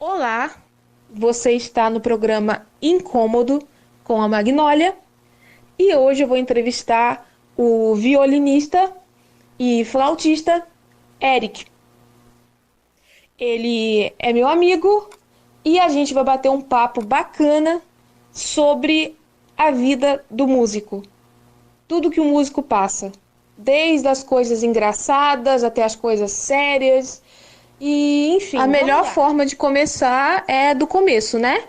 Olá, você está no programa Incômodo com a Magnólia e hoje eu vou entrevistar o violinista e flautista Eric. Ele é meu amigo e a gente vai bater um papo bacana sobre a vida do músico. Tudo que o músico passa, desde as coisas engraçadas até as coisas sérias. E, enfim, a melhor forma de começar é do começo, né?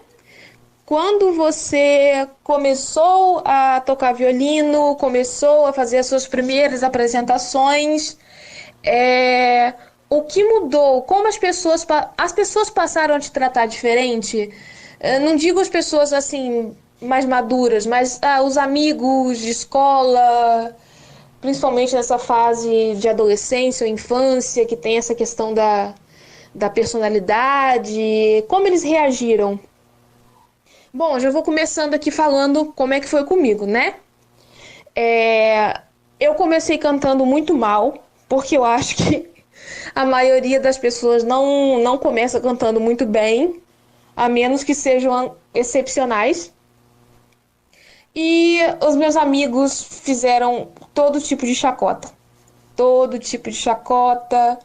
Quando você começou a tocar violino, começou a fazer as suas primeiras apresentações, o que mudou? Como as pessoas passaram a te tratar diferente? Não digo as pessoas assim mais maduras, mas os amigos de escola, principalmente nessa fase de adolescência ou infância, que tem essa questão da personalidade, como eles reagiram? Bom, já vou começando aqui falando como é que foi comigo, né? Eu comecei cantando muito mal, porque eu acho que a maioria das pessoas não começa cantando muito bem, a menos que sejam excepcionais. E os meus amigos fizeram todo tipo de chacota. Todo tipo de chacota.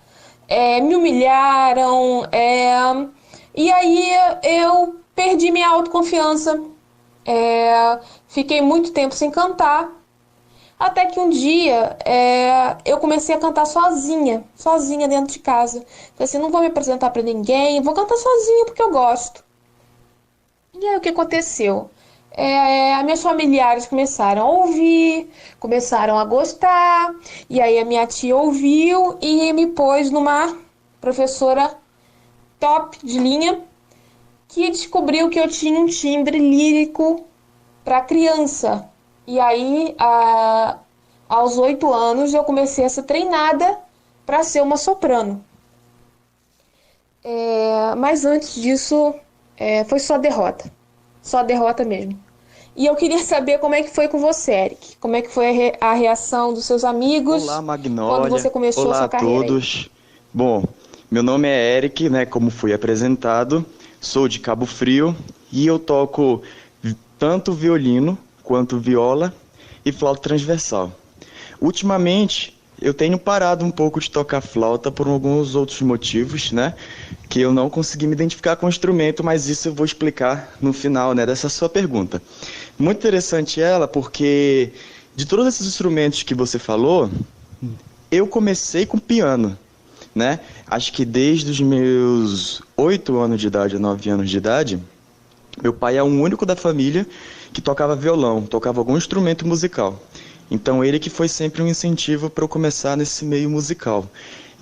Me humilharam. E aí eu perdi minha autoconfiança. Fiquei muito tempo sem cantar. Até que um dia eu comecei a cantar sozinha dentro de casa. Falei assim, não vou me apresentar pra ninguém, vou cantar sozinha porque eu gosto. E aí o que aconteceu? As minhas familiares começaram a ouvir, começaram a gostar, e aí a minha tia ouviu e me pôs numa professora top de linha que descobriu que eu tinha um timbre lírico para criança. E aí, aos 8 anos, eu comecei a ser treinada para ser uma soprano. Mas antes disso, foi só derrota mesmo. E eu queria saber como é que foi com você, Eric. Como é que foi a reação dos seus amigos Olá, quando Magnólia. você começou a Olá sua a carreira aí? todos. Bom, meu nome é Eric, né, como fui apresentado. Sou de Cabo Frio e eu toco tanto violino quanto viola e flauta transversal. Ultimamente, eu tenho parado um pouco de tocar flauta por alguns outros motivos, né? Que eu não consegui me identificar com o instrumento, mas isso eu vou explicar no final, né, dessa sua pergunta. Muito interessante ela, porque de todos esses instrumentos que você falou, eu comecei com piano, né? Acho que desde os meus 8 anos de idade a 9 anos de idade, meu pai é o único da família que tocava violão, tocava algum instrumento musical. Então ele que foi sempre um incentivo para eu começar nesse meio musical.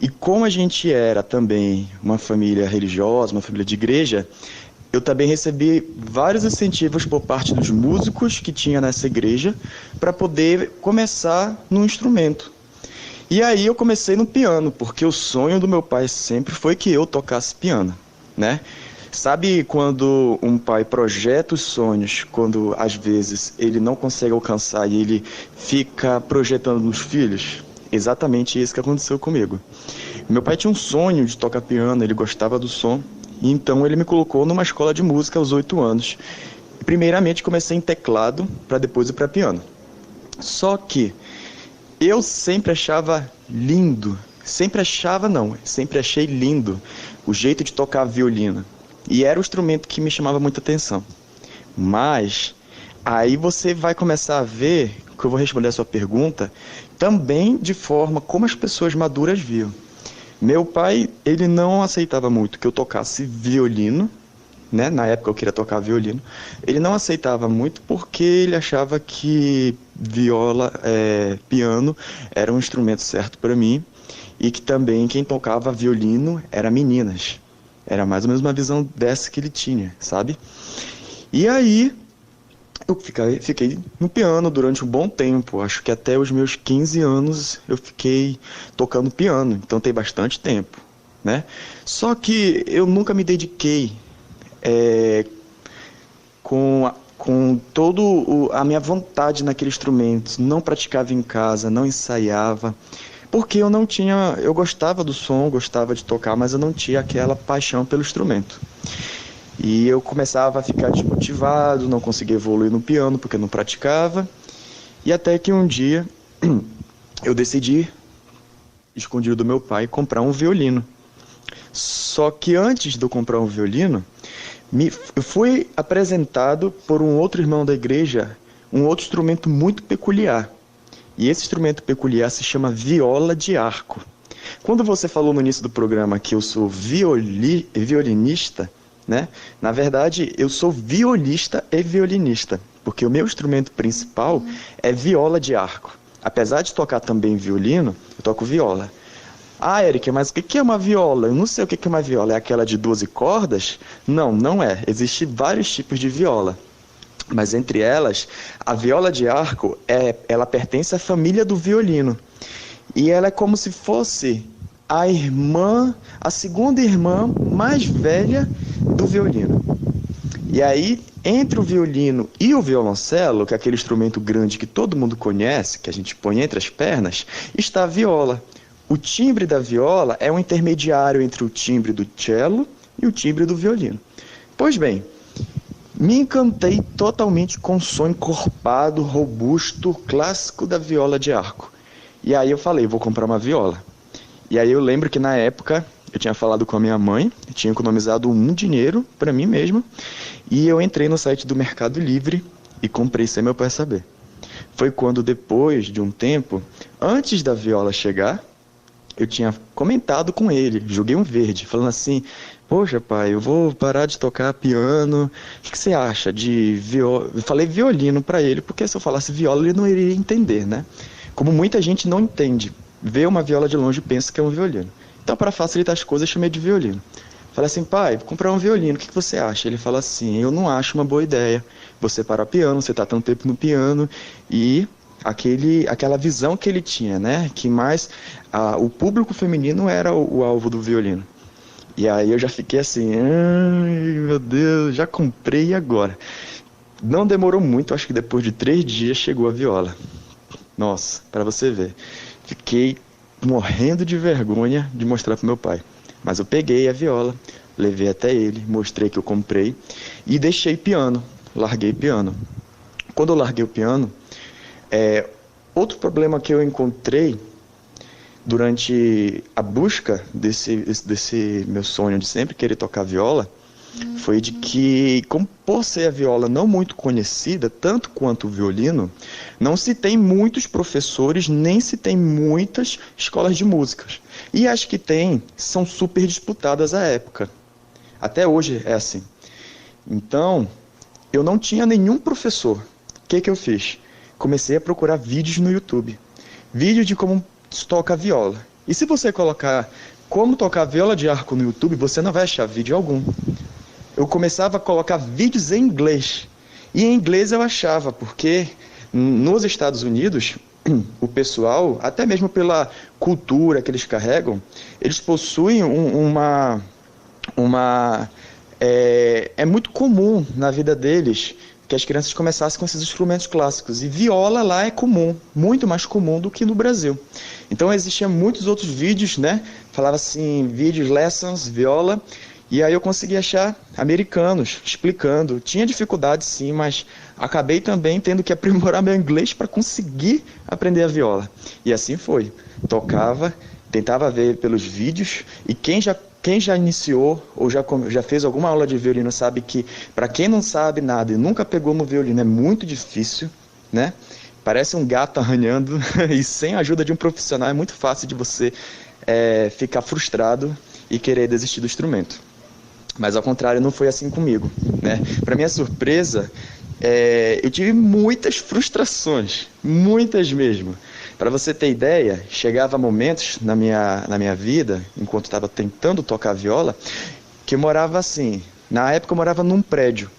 E como a gente era também uma família religiosa, uma família de igreja, eu também recebi vários incentivos por parte dos músicos que tinha nessa igreja para poder começar no instrumento. E aí eu comecei no piano, porque o sonho do meu pai sempre foi que eu tocasse piano, né? Sabe quando um pai projeta os sonhos, quando às vezes ele não consegue alcançar e ele fica projetando nos filhos? Exatamente isso que aconteceu comigo. Meu pai tinha um sonho de tocar piano, ele gostava do som, e então ele me colocou numa escola de música aos 8 anos. Primeiramente comecei em teclado, para depois ir para piano. Só que eu sempre achava lindo, sempre achei lindo o jeito de tocar violino. E era o instrumento que me chamava muita atenção. Mas aí você vai começar a ver, que eu vou responder a sua pergunta, também de forma como as pessoas maduras viam. Meu pai, ele não aceitava muito que eu tocasse violino, né? Na época eu queria tocar violino. Ele não aceitava muito porque ele achava que piano era um instrumento certo para mim e que também quem tocava violino era meninas. Era mais ou menos uma visão dessa que ele tinha, sabe? E aí eu fiquei no piano durante um bom tempo. Acho que até os meus 15 anos eu fiquei tocando piano. Então tem bastante tempo, né? Só que eu nunca me dediquei com todo a minha vontade naquele instrumento. Não praticava em casa, não ensaiava. porque eu não tinha, eu gostava do som, gostava de tocar, mas eu não tinha aquela paixão pelo instrumento. E eu começava a ficar desmotivado, não conseguia evoluir no piano porque eu não praticava. E até que um dia eu decidi, escondido do meu pai, comprar um violino. Só que antes de eu comprar um violino, eu fui apresentado por um outro irmão da igreja, um outro instrumento muito peculiar. E esse instrumento peculiar se chama viola de arco. Quando você falou no início do programa que eu sou violinista, né? Na verdade, eu sou violista e violinista, porque o meu instrumento principal é viola de arco. Apesar de tocar também violino, eu toco viola. Ah, Eric, mas o que é uma viola? Eu não sei o que é uma viola. É aquela de 12 cordas? Não, não é. Existem vários tipos de viola. Mas entre elas, a viola de arco, ela pertence à família do violino. E ela é como se fosse a segunda irmã mais velha do violino. E aí, entre o violino e o violoncelo, que é aquele instrumento grande que todo mundo conhece, que a gente põe entre as pernas, está a viola. O timbre da viola é um intermediário entre o timbre do cello e o timbre do violino. Pois bem, me encantei totalmente com o som encorpado, robusto, clássico da viola de arco. E aí eu falei, vou comprar uma viola. E aí eu lembro que na época eu tinha falado com a minha mãe, eu tinha economizado um dinheiro para mim mesmo, e eu entrei no site do Mercado Livre e comprei sem meu pai saber. Foi quando depois de um tempo, antes da viola chegar, eu tinha comentado com ele, joguei um verde, falando assim, poxa pai, eu vou parar de tocar piano, o que você acha de viola? Eu falei violino para ele, porque se eu falasse viola ele não iria entender, né? Como muita gente não entende, vê uma viola de longe e pensa que é um violino. Então, para facilitar as coisas, eu chamei de violino. Falei assim, pai, vou comprar um violino, o que você acha? Ele fala assim, eu não acho uma boa ideia você parar piano, você está tanto tempo no piano, e aquela visão que ele tinha, né? Que mais o público feminino era o alvo do violino. E aí eu já fiquei assim, ai meu Deus, já comprei e agora? Não demorou muito, acho que depois de 3 dias chegou a viola. Nossa, para você ver. Fiquei morrendo de vergonha de mostrar pro meu pai. Mas eu peguei a viola, levei até ele, mostrei que eu comprei e deixei piano, larguei piano. Quando eu larguei o piano, outro problema que eu encontrei durante a busca desse meu sonho de sempre querer tocar viola, foi de que, como por ser a viola não muito conhecida, tanto quanto o violino, não se tem muitos professores, nem se tem muitas escolas de músicas. E as que tem, são super disputadas à época. Até hoje é assim. Então, eu não tinha nenhum professor. O que eu fiz? Comecei a procurar vídeos no YouTube. Vídeo de como se toca a viola. E se você colocar como tocar viola de arco no YouTube, você não vai achar vídeo algum. Eu começava a colocar vídeos em inglês. E em inglês eu achava, porque nos Estados Unidos, o pessoal, até mesmo pela cultura que eles carregam, eles possuem é muito comum na vida deles que as crianças começassem com esses instrumentos clássicos. E viola lá é comum, muito mais comum do que no Brasil. Então existiam muitos outros vídeos, né? Falava assim, vídeos, lessons, viola. E aí eu consegui achar americanos explicando. Tinha dificuldade sim, mas acabei também tendo que aprimorar meu inglês para conseguir aprender a viola. E assim foi. Tocava, tentava ver pelos vídeos, e quem já iniciou ou já fez alguma aula de violino sabe que, para quem não sabe nada e nunca pegou no violino, é muito difícil, né? Parece um gato arranhando, e sem a ajuda de um profissional é muito fácil de você ficar frustrado e querer desistir do instrumento. Mas ao contrário, não foi assim comigo, né? Para minha surpresa, eu tive muitas frustrações, muitas mesmo. Para você ter ideia, chegava momentos na minha vida, enquanto estava tentando tocar viola, que eu morava assim. Na época eu morava num prédio,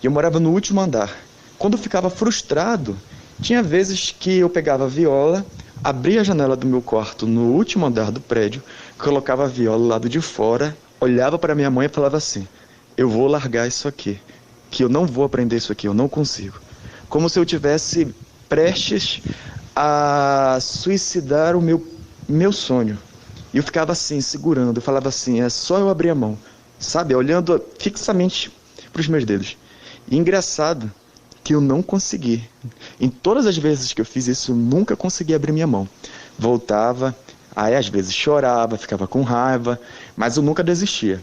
e eu morava no último andar. Quando eu ficava frustrado, tinha vezes que eu pegava a viola, abria a janela do meu quarto no último andar do prédio, colocava a viola do lado de fora, olhava para minha mãe e falava assim, eu vou largar isso aqui, que eu não vou aprender isso aqui, eu não consigo. Como se eu tivesse prestes a suicidar o meu meu sonho. E eu ficava assim, segurando, eu falava assim, é só eu abrir a mão, sabe? Olhando fixamente para os meus dedos. E engraçado que eu não consegui. Em todas as vezes que eu fiz isso, eu nunca consegui abrir minha mão. Voltava, aí às vezes chorava, ficava com raiva, mas eu nunca desistia.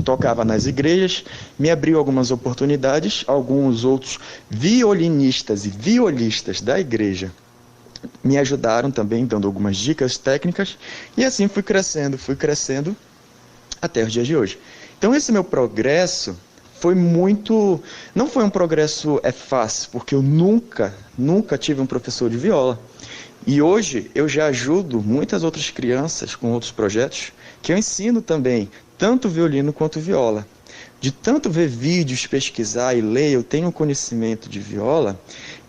Tocava nas igrejas, me abriu algumas oportunidades, alguns outros violinistas e violistas da igreja me ajudaram também, dando algumas dicas técnicas, e assim fui crescendo até os dias de hoje. Então esse meu progresso foi muito... Não foi um progresso fácil, porque eu nunca tive um professor de viola. E hoje eu já ajudo muitas outras crianças com outros projetos, que eu ensino também, tanto violino quanto viola. De tanto ver vídeos, pesquisar e ler, eu tenho conhecimento de viola,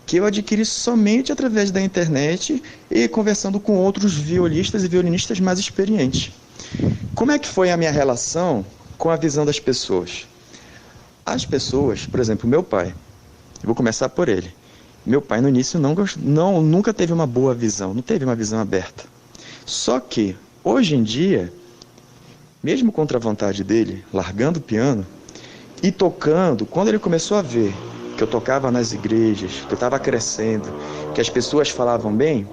que eu adquiri somente através da internet e conversando com outros violistas e violinistas mais experientes. Como é que foi a minha relação com a visão das pessoas? As pessoas, por exemplo, meu pai, eu vou começar por ele. Meu pai no início nunca teve uma boa visão, não teve uma visão aberta. Só que, hoje em dia, mesmo contra a vontade dele, largando o piano e tocando, quando ele começou a ver que eu tocava nas igrejas, que eu estava crescendo, que as pessoas falavam bem,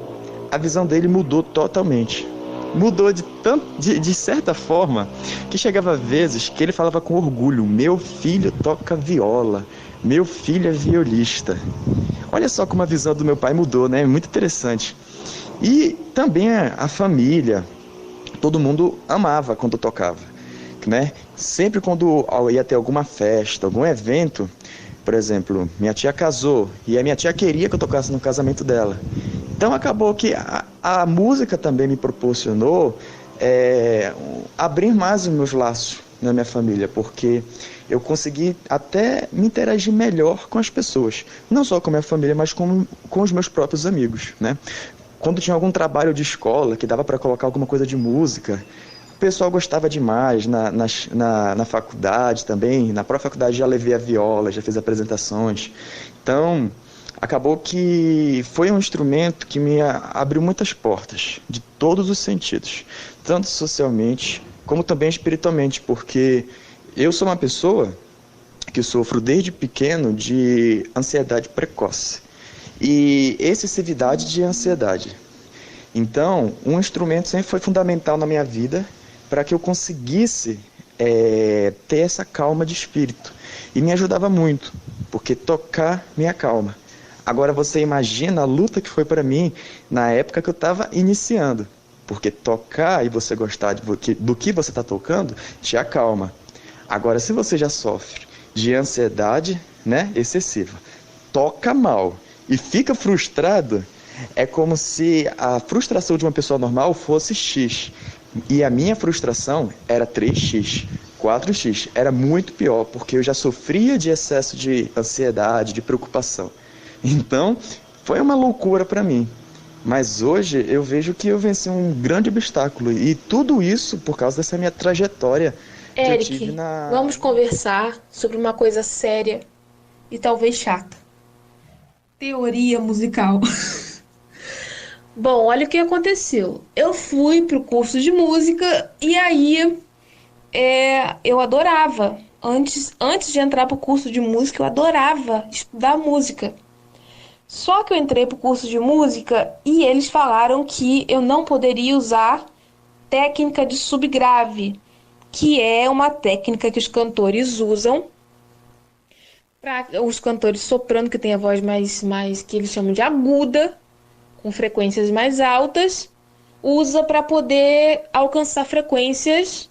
a visão dele mudou totalmente. Mudou de certa forma, que chegava vezes que ele falava com orgulho, meu filho toca viola, meu filho é violista. Olha só como a visão do meu pai mudou, né? Muito interessante. E também a família, todo mundo amava quando eu tocava, né? Sempre quando eu ia ter alguma festa, algum evento, por exemplo, minha tia casou e a minha tia queria que eu tocasse no casamento dela. Então acabou que a música também me proporcionou abrir mais os meus laços na minha família, porque eu consegui até me interagir melhor com as pessoas. Não só com a minha família, mas com os meus próprios amigos, né? Quando tinha algum trabalho de escola que dava para colocar alguma coisa de música, o pessoal gostava demais. Na faculdade também, na própria faculdade já levei a viola, já fiz apresentações. Então, acabou que foi um instrumento que me abriu muitas portas, de todos os sentidos, tanto socialmente como também espiritualmente, porque eu sou uma pessoa que sofro desde pequeno de ansiedade precoce e excessividade de ansiedade. Então, um instrumento sempre foi fundamental na minha vida para que eu conseguisse ter essa calma de espírito. E me ajudava muito, porque tocar me acalma. Agora você imagina a luta que foi para mim na época que eu estava iniciando. Porque tocar e você gostar do que você está tocando te acalma. Agora, se você já sofre de ansiedade, né, excessiva, toca mal e fica frustrado, é como se a frustração de uma pessoa normal fosse X. E a minha frustração era 3x, 4x. Era muito pior, porque eu já sofria de excesso de ansiedade, de preocupação. Então, foi uma loucura para mim. Mas hoje eu vejo que eu venci um grande obstáculo. E tudo isso por causa dessa minha trajetória que eu tive Eric, vamos conversar sobre uma coisa séria e talvez chata. Teoria musical. Bom, olha o que aconteceu. Eu fui pro curso de música e aí eu adorava. Antes de entrar pro curso de música, eu adorava estudar música. Só que eu entrei pro curso de música e eles falaram que eu não poderia usar técnica de subgrave, que é uma técnica que os cantores usam para os cantores soprano, que tem a voz mais que eles chamam de aguda, com frequências mais altas, usa para poder alcançar frequências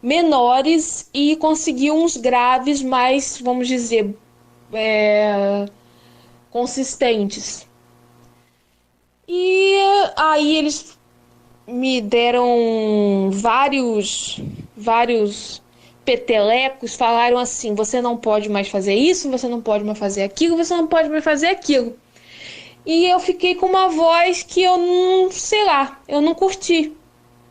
menores e conseguir uns graves mais, vamos dizer, consistentes. E aí eles me deram vários petelecos, falaram assim: você não pode mais fazer isso, você não pode mais fazer aquilo, você não pode mais fazer aquilo. E eu fiquei com uma voz que eu não, sei lá, eu não curti.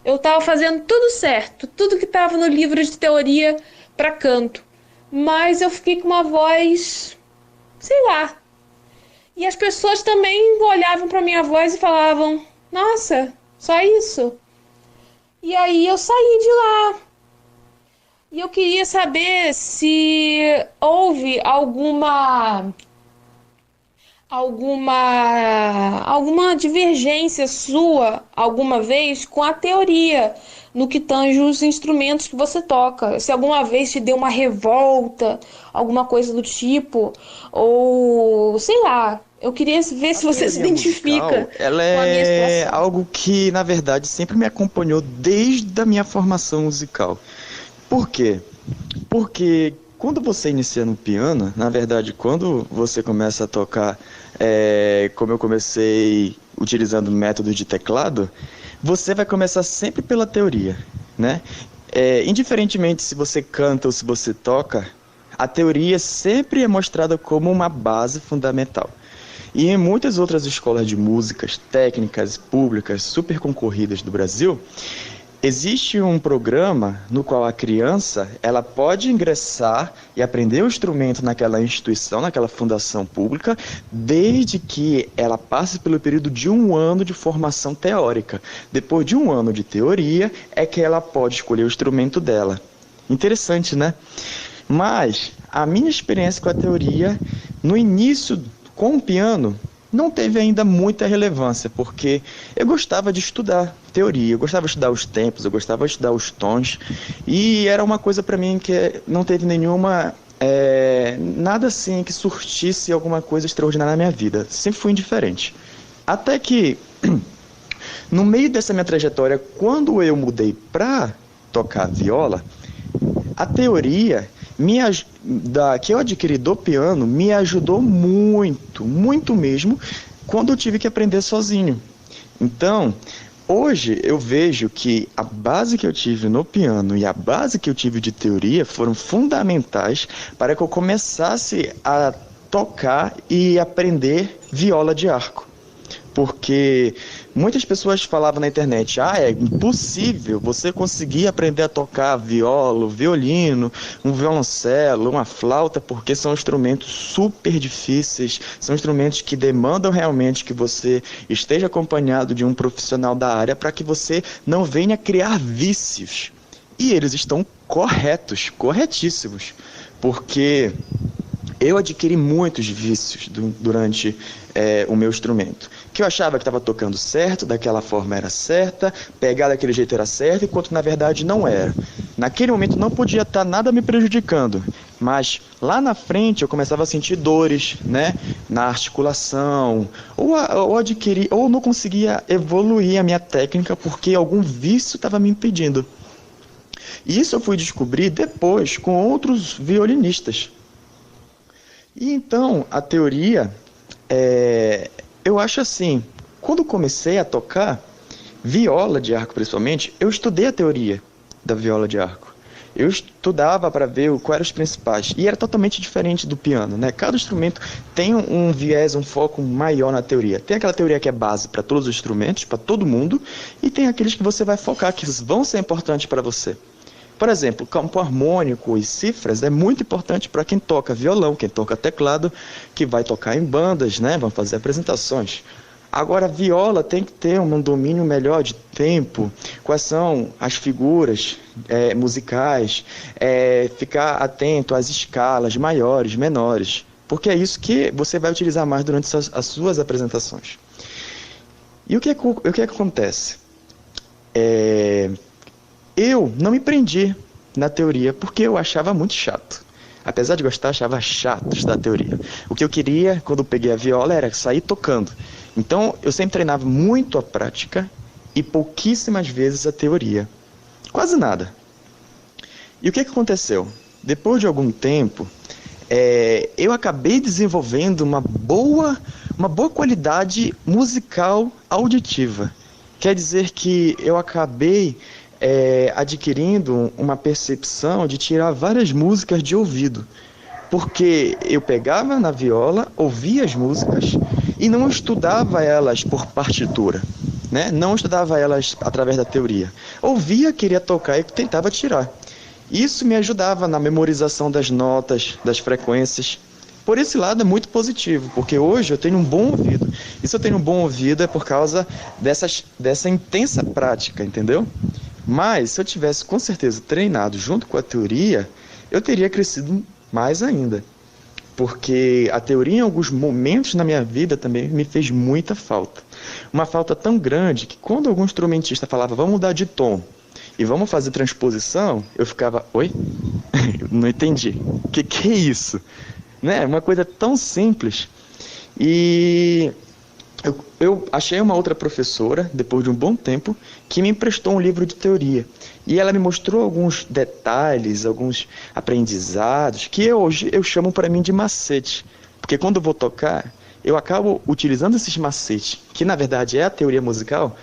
Eu tava fazendo tudo certo, tudo que tava no livro de teoria para canto, mas eu fiquei com uma voz, sei lá. E as pessoas também olhavam para minha voz e falavam: Nossa, só isso? E aí eu saí de lá. E eu queria saber se houve alguma divergência sua alguma vez com a teoria no que tange os instrumentos que você toca. Se alguma vez te deu uma revolta, alguma coisa do tipo, ou sei lá. Eu queria ver A se você se teoria musical, identifica ela com a minha é situação. algo que, na verdade, sempre me acompanhou desde a minha formação musical. Por quê? Porque quando você inicia no piano, na verdade, quando você começa a tocar, como eu comecei utilizando métodos de teclado, você vai começar sempre pela teoria, né? Indiferentemente se você canta ou se você toca, a teoria sempre é mostrada como uma base fundamental. E em muitas outras escolas de músicas técnicas públicas super concorridas do Brasil, existe um programa no qual a criança ela pode ingressar e aprender o instrumento naquela instituição, naquela fundação pública, desde que ela passe pelo período de 1 ano de formação teórica. Depois de 1 ano de teoria, é que ela pode escolher o instrumento dela. Interessante, né? Mas a minha experiência com a teoria, no início com o piano, não teve ainda muita relevância, porque eu gostava de estudar teoria, eu gostava de estudar os tempos, eu gostava de estudar os tons, e era uma coisa para mim que não teve nada assim que surtisse alguma coisa extraordinária na minha vida. Sempre fui indiferente. Até que, no meio dessa minha trajetória, quando eu mudei para tocar viola, a teoria que eu adquiri do piano me ajudou muito, muito mesmo, quando eu tive que aprender sozinho. Então, hoje eu vejo que a base que eu tive no piano e a base que eu tive de teoria foram fundamentais para que eu começasse a tocar e aprender viola de arco. Porque muitas pessoas falavam na internet, é impossível você conseguir aprender a tocar viola, violino, um violoncelo, uma flauta, porque são instrumentos super difíceis, são instrumentos que demandam realmente que você esteja acompanhado de um profissional da área para que você não venha criar vícios. E eles estão corretos, corretíssimos, porque eu adquiri muitos vícios durante o meu instrumento. Que eu achava que estava tocando certo, daquela forma era certa, pegar daquele jeito era certo, enquanto na verdade não era. Naquele momento não podia estar nada me prejudicando, mas lá na frente eu começava a sentir dores, né, na articulação, ou não conseguia evoluir a minha técnica porque algum vício estava me impedindo. E isso eu fui descobrir depois com outros violinistas. E então, a teoria, eu acho assim, quando comecei a tocar viola de arco principalmente, eu estudei a teoria da viola de arco. Eu estudava para ver quais eram os principais, e era totalmente diferente do piano, né? Cada instrumento tem um viés, um foco maior na teoria. Tem aquela teoria que é base para todos os instrumentos, para todo mundo, e tem aqueles que você vai focar, que vão ser importantes para você. Por exemplo, campo harmônico e cifras é muito importante para quem toca violão, quem toca teclado, que vai tocar em bandas, né? Vão fazer apresentações. Agora, a viola tem que ter um domínio melhor de tempo, quais são as figuras musicais, ficar atento às escalas maiores, menores, porque é isso que você vai utilizar mais durante as suas apresentações. E o que acontece? Eu não me prendi na teoria porque eu achava muito chato. Apesar de gostar, achava chato estudar teoria. O que eu queria, quando eu peguei a viola, era sair tocando. Então, eu sempre treinava muito a prática e pouquíssimas vezes a teoria. Quase nada. E o que aconteceu? Depois de algum tempo, eu acabei desenvolvendo uma boa qualidade musical auditiva. Quer dizer que eu acabei adquirindo uma percepção de tirar várias músicas de ouvido, porque eu pegava na viola, ouvia as músicas e não estudava elas por partitura, né? Não estudava elas através da teoria. Ouvia, queria tocar e tentava tirar. Isso me ajudava na memorização das notas, das frequências. por esse lado é muito positivo, porque hoje eu tenho um bom ouvido. E se eu tenho um bom ouvido é por causa dessa intensa prática, entendeu? Mas se eu tivesse com certeza treinado junto com a teoria, eu teria crescido mais ainda. Porque a teoria em alguns momentos na minha vida também me fez muita falta. Uma falta tão grande que quando algum instrumentista falava, vamos mudar de tom e vamos fazer transposição, eu ficava, oi? Não entendi. Que é isso? Né? Uma coisa tão simples. E eu achei uma outra professora, depois de um bom tempo, que me emprestou um livro de teoria. E ela me mostrou alguns detalhes, alguns aprendizados, que hoje eu chamo para mim de macete. Porque quando eu vou tocar, eu acabo utilizando esses macetes, que na verdade é a teoria musical,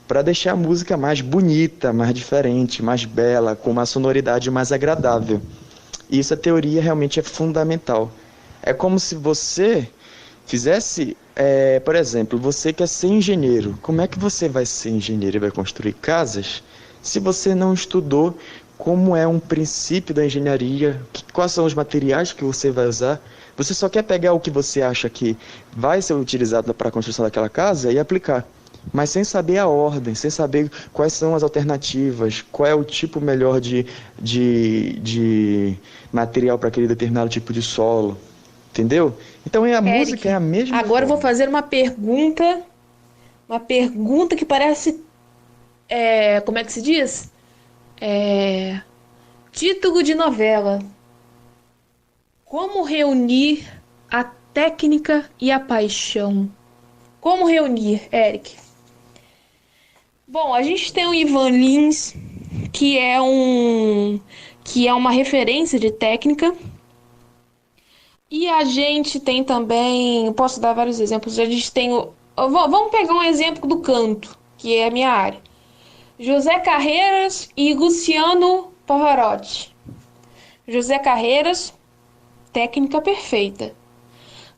para deixar a música mais bonita, mais diferente, mais bela, com uma sonoridade mais agradável. E isso, a teoria realmente é fundamental. É como se você fizesse, por exemplo, você quer ser engenheiro. Como é que você vai ser engenheiro e vai construir casas se você não estudou como é um princípio da engenharia, quais são os materiais que você vai usar? Você só quer pegar o que você acha que vai ser utilizado para a construção daquela casa e aplicar. Mas sem saber a ordem, sem saber quais são as alternativas, qual é o tipo melhor de material para aquele determinado tipo de solo. Entendeu? Então a música é a mesma agora eu vou forma. fazer uma pergunta que parece, como é que se diz? Título de novela. Como reunir a técnica e a paixão? Como reunir, Eric? Bom, a gente tem o Ivan Lins, que é uma referência de técnica. E a gente tem também, posso dar vários exemplos. A gente tem vamos pegar um exemplo do canto, que é a minha área. José Carreiras e Luciano Pavarotti. José Carreiras, técnica perfeita.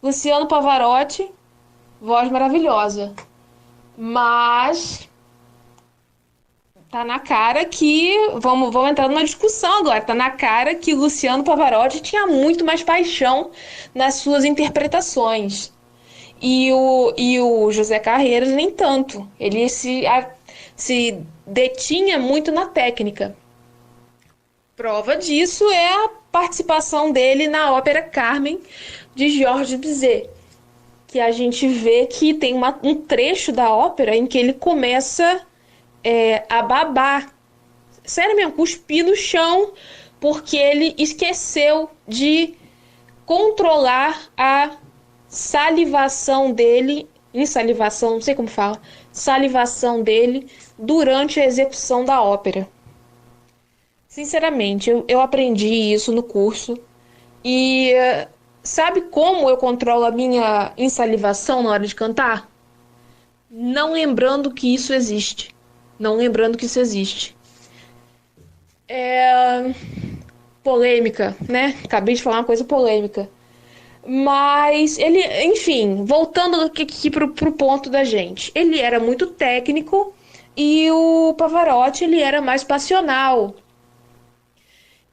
Luciano Pavarotti, voz maravilhosa. Mas tá na cara que, vamos entrar numa discussão agora, tá na cara que Luciano Pavarotti tinha muito mais paixão nas suas interpretações. E o José Carreiras nem tanto. Ele se detinha muito na técnica. Prova disso é a participação dele na ópera Carmen, de Georges Bizet, que a gente vê que tem um trecho da ópera em que ele começa a babar. Sério mesmo, cuspir no chão, porque ele esqueceu de controlar a salivação dele, insalivação, não sei como fala, salivação dele durante a execução da ópera. Sinceramente, eu aprendi isso no curso. E sabe como eu controlo a minha insalivação na hora de cantar? Não lembrando que isso existe. Não lembrando que isso existe. Polêmica, né? Acabei de falar uma coisa polêmica. Mas ele, enfim, voltando aqui pro ponto da gente. Ele era muito técnico e o Pavarotti, ele era mais passional.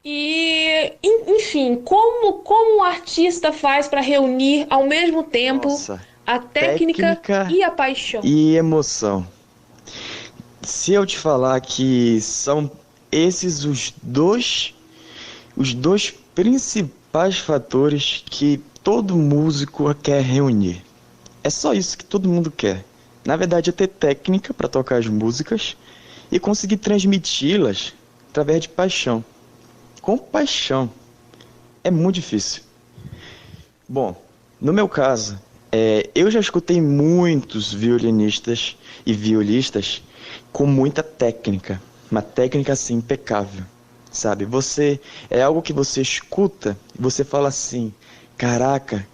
E, enfim, como um artista faz para reunir ao mesmo tempo a técnica e a paixão? E emoção. Se eu te falar que são esses os dois principais fatores que todo músico quer reunir. É só isso que todo mundo quer. Na verdade, é ter técnica para tocar as músicas e conseguir transmiti-las através de paixão. Com paixão. É muito difícil. Bom, no meu caso, eu já escutei muitos violinistas e violistas com muita técnica. Uma técnica assim impecável, sabe? É algo que você escuta e você fala assim, caraca,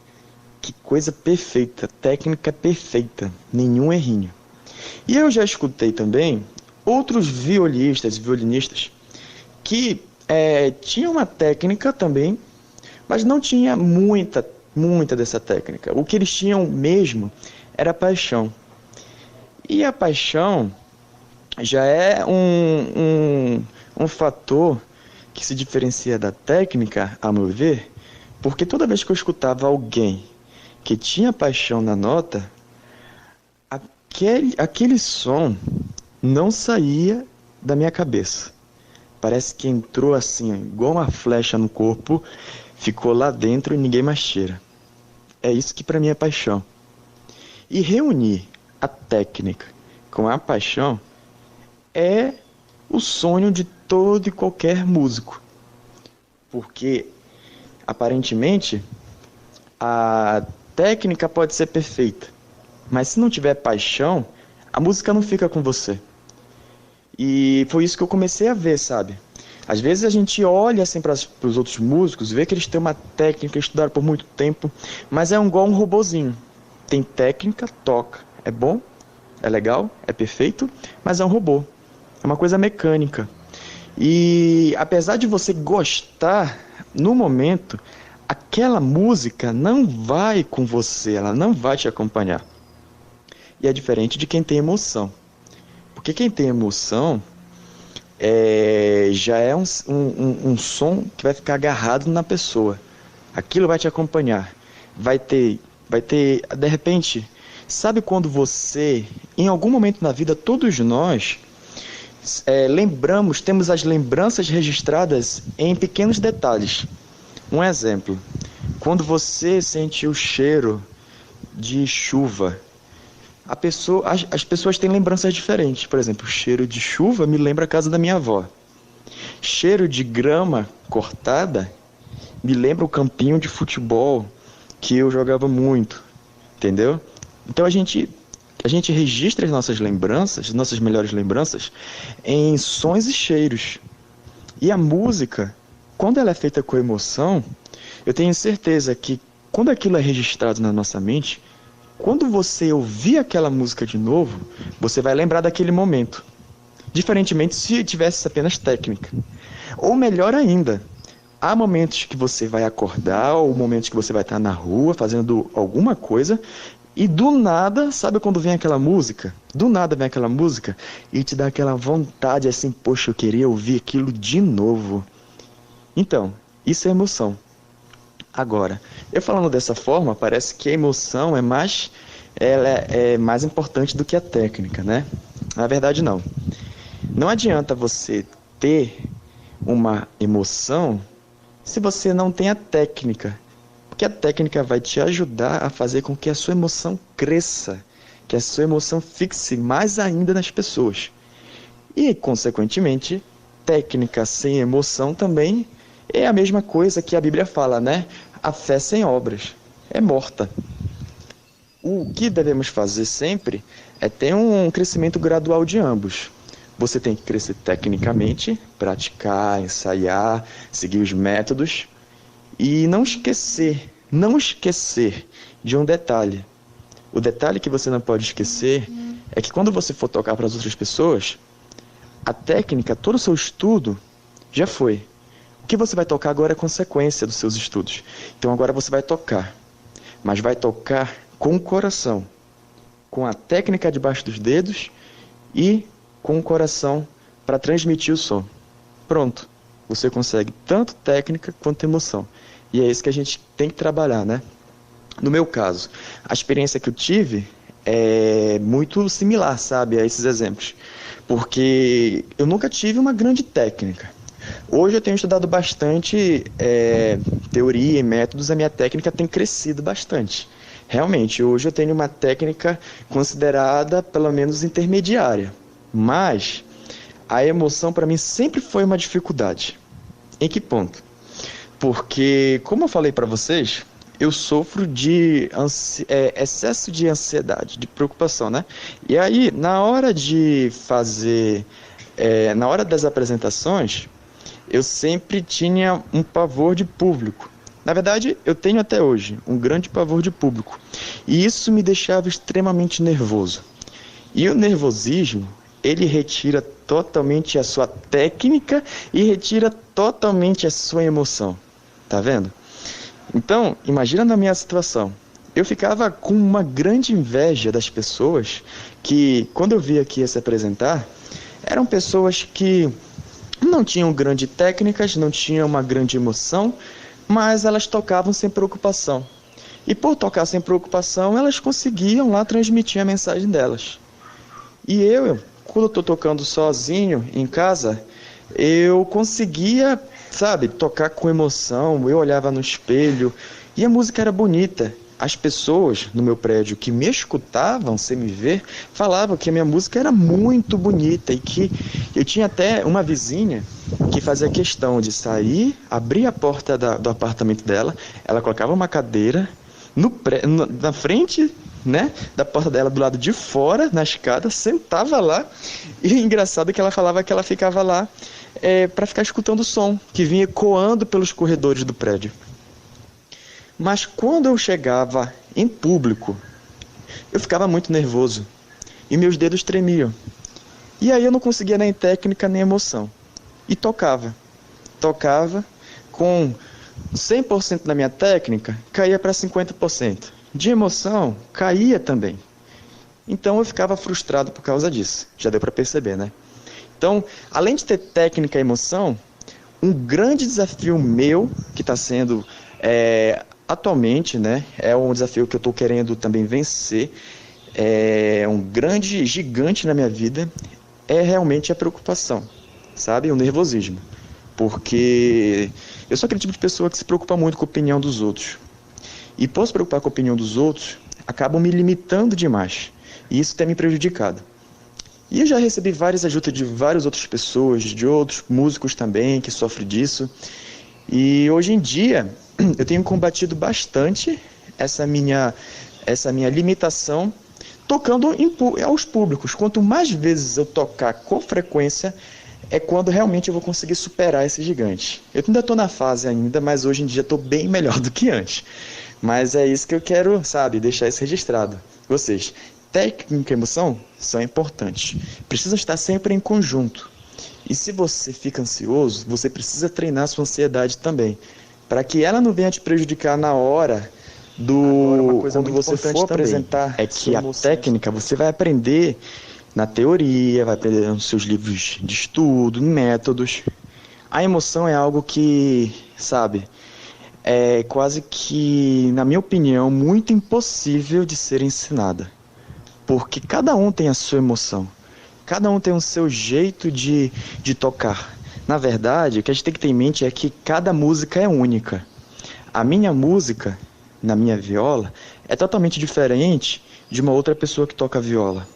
que coisa perfeita, técnica perfeita, nenhum errinho. E eu já escutei também outros violistas e violinistas que tinham uma técnica também, mas não tinha muita dessa técnica. O que eles tinham mesmo era paixão. E a paixão já é um fator que se diferencia da técnica, a meu ver, Porque toda vez que eu escutava alguém que tinha paixão na nota, aquele som não saía da minha cabeça. Parece que entrou assim, igual uma flecha no corpo, ficou lá dentro e ninguém mais tira. É isso que para mim é paixão. E reunir a técnica com a paixão é o sonho de todo e qualquer músico. Porque, aparentemente, a técnica pode ser perfeita, mas se não tiver paixão, a música não fica com você. E foi isso que eu comecei a ver, sabe? Às vezes a gente olha assim para os outros músicos, vê que eles têm uma técnica, estudaram por muito tempo, mas é igual um robozinho. Tem técnica, toca. É bom, é legal, é perfeito, mas é um robô. É uma coisa mecânica. E apesar de você gostar, no momento, aquela música não vai com você, ela não vai te acompanhar. E é diferente de quem tem emoção. Porque quem tem emoção já é um som que vai ficar agarrado na pessoa. Aquilo vai te acompanhar. Vai ter, de repente, sabe quando você, em algum momento na vida, todos nós temos as lembranças registradas em pequenos detalhes. Um exemplo, quando você sente o cheiro de chuva, as pessoas têm lembranças diferentes. Por exemplo, o cheiro de chuva me lembra a casa da minha avó. Cheiro de grama cortada me lembra o campinho de futebol que eu jogava muito, entendeu? Então a gente registra as nossas lembranças, nossas melhores lembranças, em sons e cheiros. E a música, quando ela é feita com emoção, eu tenho certeza que quando aquilo é registrado na nossa mente, quando você ouvir aquela música de novo, você vai lembrar daquele momento. Diferentemente se tivesse apenas técnica. Ou melhor ainda, há momentos que você vai acordar, ou momentos que você vai estar na rua fazendo alguma coisa, e do nada, sabe quando vem aquela música? Do nada vem aquela música e te dá aquela vontade assim, poxa, eu queria ouvir aquilo de novo. Então, isso é emoção. Agora, eu falando dessa forma, parece que a emoção ela é mais importante do que a técnica, né? Na verdade, não. Não adianta você ter uma emoção se você não tem a técnica. Porque a técnica vai te ajudar a fazer com que a sua emoção cresça, que a sua emoção fixe mais ainda nas pessoas. E, consequentemente, técnica sem emoção também é a mesma coisa que a Bíblia fala, né? A fé sem obras é morta. O que devemos fazer sempre é ter um crescimento gradual de ambos. Você tem que crescer tecnicamente, praticar, ensaiar, seguir os métodos e não esquecer de um detalhe. O detalhe que você não pode esquecer é que quando você for tocar para as outras pessoas, a técnica, todo o seu estudo já foi. O que você vai tocar agora é consequência dos seus estudos. Então agora você vai tocar, mas vai tocar com o coração, com a técnica debaixo dos dedos e com o coração para transmitir o som. Pronto, você consegue tanto técnica quanto emoção. E é isso que a gente tem que trabalhar, né? No meu caso, a experiência que eu tive é muito similar, sabe, a esses exemplos. Porque eu nunca tive uma grande técnica. Hoje eu tenho estudado bastante teoria e métodos, a minha técnica tem crescido bastante. Realmente, hoje eu tenho uma técnica considerada pelo menos intermediária, mas a emoção para mim sempre foi uma dificuldade. Em que ponto? Porque, como eu falei para vocês, eu sofro de excesso de ansiedade, de preocupação, né? E aí, na hora de fazer, na hora das apresentações, eu sempre tinha um pavor de público. Na verdade, eu tenho até hoje um grande pavor de público. E isso me deixava extremamente nervoso. E o nervosismo, ele retira totalmente a sua técnica e retira totalmente a sua emoção. Tá vendo? Então, imagina na minha situação. Eu ficava com uma grande inveja das pessoas que, quando eu via que ia se apresentar, eram pessoas que não tinham grandes técnicas, não tinham uma grande emoção, mas elas tocavam sem preocupação. E por tocar sem preocupação, elas conseguiam lá transmitir a mensagem delas. E eu, quando eu estou tocando sozinho em casa, eu conseguia, sabe, tocar com emoção. Eu olhava no espelho e a música era bonita. As pessoas no meu prédio que me escutavam sem me ver falavam que a minha música era muito bonita e que eu tinha até uma vizinha que fazia questão de sair, abrir a porta do apartamento dela, ela colocava uma cadeira na frente, né, da porta dela, do lado de fora, na escada, sentava lá, e engraçado que ela falava que ela ficava lá para ficar escutando o som que vinha ecoando pelos corredores do prédio. Mas quando eu chegava em público, eu ficava muito nervoso e meus dedos tremiam. E aí eu não conseguia nem técnica nem emoção. E tocava com 100% da minha técnica, caía para 50%. De emoção, caía também. Então eu ficava frustrado por causa disso. Já deu para perceber, né? Então, além de ter técnica e emoção, um grande desafio meu, que está sendo atualmente, né, é um desafio que eu estou querendo também vencer, é um grande gigante na minha vida, é realmente a preocupação, sabe? O nervosismo. Porque eu sou aquele tipo de pessoa que se preocupa muito com a opinião dos outros. E por se preocupar com a opinião dos outros, acabam me limitando demais. E isso tem me prejudicado. E eu já recebi várias ajudas de várias outras pessoas, de outros músicos também que sofrem disso. E hoje em dia eu tenho combatido bastante essa minha limitação tocando aos públicos. Quanto mais vezes eu tocar com frequência, é quando realmente eu vou conseguir superar esse gigante. Eu ainda estou na fase ainda, mas hoje em dia estou bem melhor do que antes. Mas é isso que eu quero, sabe, deixar isso registrado. Vocês, técnica e emoção são importantes. Precisam estar sempre em conjunto. E se você fica ansioso, você precisa treinar sua ansiedade também, para que ela não venha te prejudicar na hora quando você for apresentar. É que a técnica você vai aprender na teoria, vai aprender nos seus livros de estudo, em métodos. A emoção é algo que, sabe, é quase que, na minha opinião, muito impossível de ser ensinada. Porque cada um tem a sua emoção. Cada um tem o seu jeito de tocar. Na verdade, o que a gente tem que ter em mente é que cada música é única. A minha música, na minha viola, é totalmente diferente de uma outra pessoa que toca viola.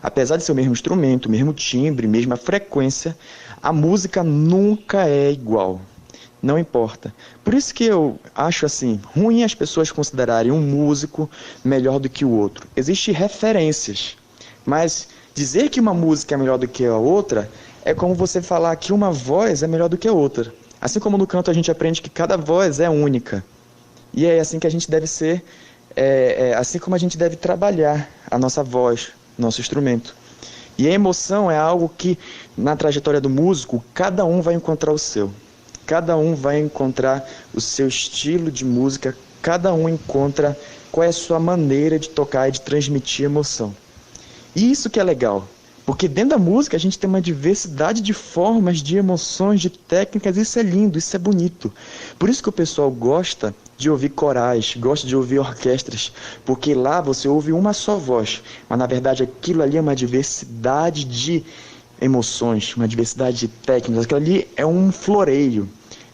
Apesar de ser o mesmo instrumento, o mesmo timbre, mesma frequência, a música nunca é igual. Não importa. Por isso que eu acho assim, ruim as pessoas considerarem um músico melhor do que o outro. Existem referências, mas dizer que uma música é melhor do que a outra é como você falar que uma voz é melhor do que a outra. Assim como no canto a gente aprende que cada voz é única. E é assim que a gente deve ser, assim como a gente deve trabalhar a nossa voz, nosso instrumento. E a emoção é algo que, na trajetória do músico, cada um vai encontrar o seu. Cada um vai encontrar o seu estilo de música, cada um encontra qual é a sua maneira de tocar e de transmitir emoção. E isso que é legal, porque dentro da música a gente tem uma diversidade de formas, de emoções, de técnicas, isso é lindo, isso é bonito. Por isso que o pessoal gosta de ouvir corais, gosta de ouvir orquestras, porque lá você ouve uma só voz, mas na verdade aquilo ali é uma diversidade de emoções, uma diversidade de técnicas, aquilo ali é um floreio,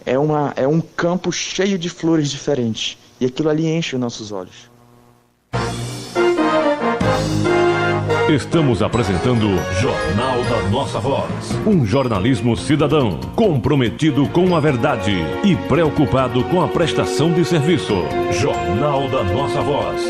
é um campo cheio de flores diferentes, e aquilo ali enche os nossos olhos. Estamos apresentando Jornal da Nossa Voz, um jornalismo cidadão, comprometido com a verdade e preocupado com a prestação de serviço. Jornal da Nossa Voz.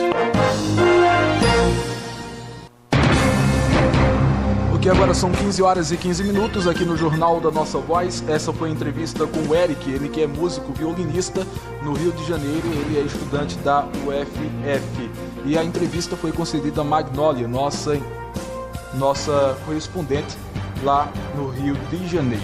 Ok, agora são 15 horas e 15 minutos aqui no Jornal da Nossa Voz. Essa foi a entrevista com o Eric, ele que é músico violinista no Rio de Janeiro, ele é estudante da UFF. E a entrevista foi concedida a Magnólia, nossa correspondente lá no Rio de Janeiro.